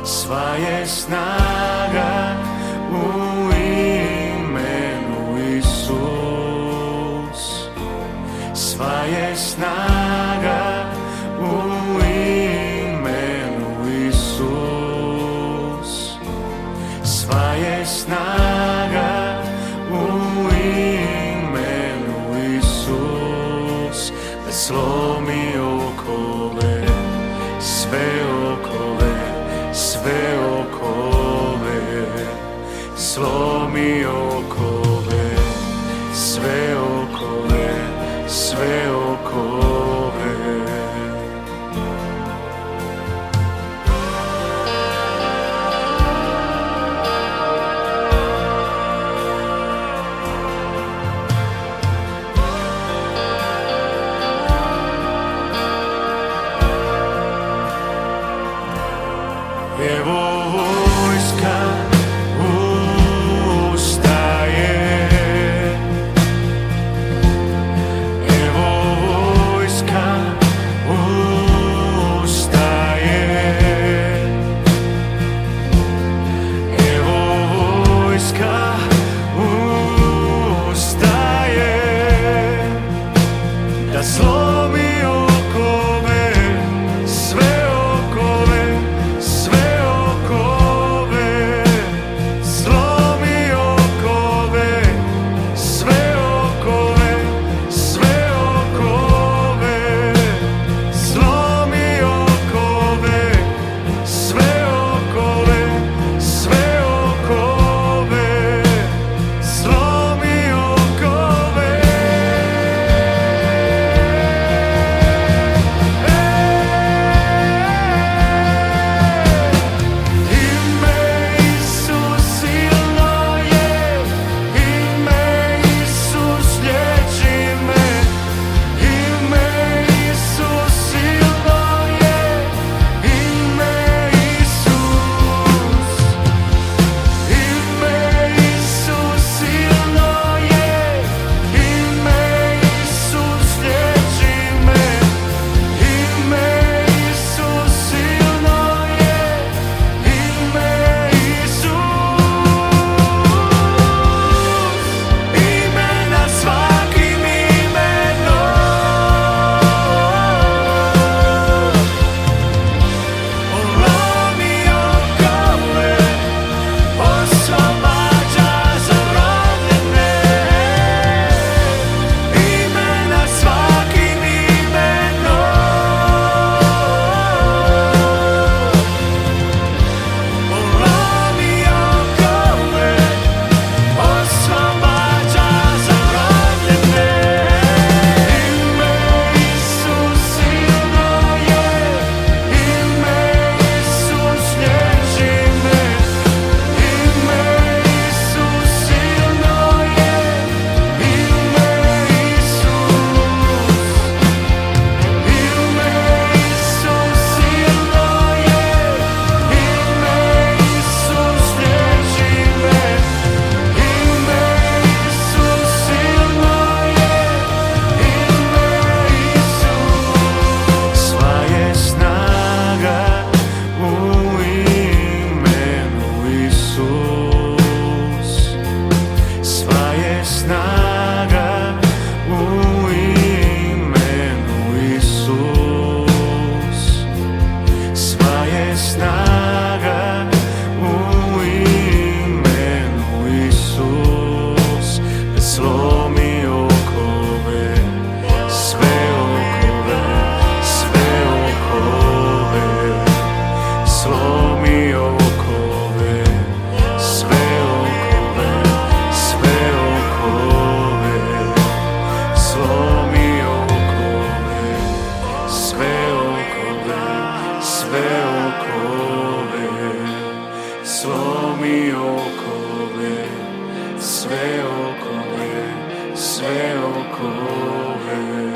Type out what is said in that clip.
Sva je snaga u imenu Isus. Sva je snaga u imenu Isus. Sva je snaga u imenu Isus. Da slomi okove, sve okove, sve okove. Slomi okove, sve okove, sve okove. Evo vojska ustaje, evo vojska ustaje, evo vojska ustaje, da slomi okove, sve okove, sve okove, slomi okove, sve okove, sve okove, slomi okove, sve okove, sve okove, slomi okove. Ime Isus silno je, ime Isus liječi me. Ime Isus silno je, ime Isus. Ime Isus silno je, ime Isus liječi me. Ime Isus silno je, ime Isus. Ime nad svakim imenom. On lomi okove, oslobađa zarobljene. Ime nad svakim imenom. On lomi okove, oslobađa zarobljene. Ime Isus silno je, ime Isus liječi me. Ime Isus silno je, ime Isus. Ime Isus silno je, ime Isus liječi me. Ime Isus silno je, ime Isus. Sva je snaga u imenu Isus. Sva je snaga u imenu Isus. Sva je snaga u imenu Isus. Da slomi okove, sve okove, sve okove. Slomi okove, sve okove, sve okove. Slomi okove, sve okove, sve okove. Slomi okove, sve okove, sve okove.